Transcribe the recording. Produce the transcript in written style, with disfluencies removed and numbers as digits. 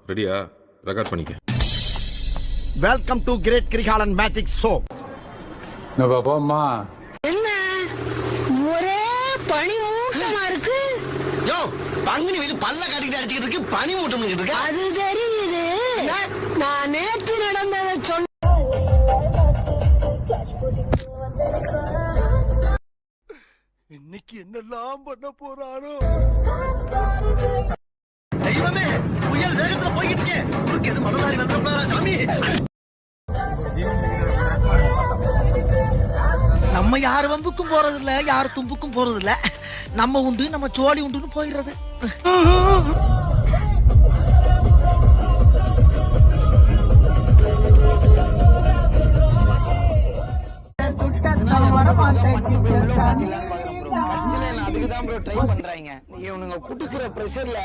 ரெடியா? ரெக்கார்ட் பண்ணிக்க. Welcome to great Kirikalan magic show. Pappamma என்ன ஒரே பனி மூட்டமா இருக்கு. யோ பங்குனி வெயில் பல்ல காட்டிட்டு அடிச்சிட்டு இருக்கு, பனி மூட்டம் இருக்கு. அது தெரியுது. நான் நேத்து நடந்ததை சொன்ன. இன்னைக்கு என்னெல்லாம் பண்ண போறாரோ தெய்வமே. புயல் வேகத்துல போய்கிட்டு இருக்கேன். உனக்கு எது மணலாரி வந்துடா சாமி. நம்ம யார் வம்புக்கும் போறது இல்ல, யார் தும்புக்கும் போறது இல்ல. நம்ம உண்டு, நம்ம சோழி உண்டுன்னு போயிடுறது. அதுக்குதான் ட்ரை பண்றாங்க. இவனுங்க குடுக்குற பிரஷர்ல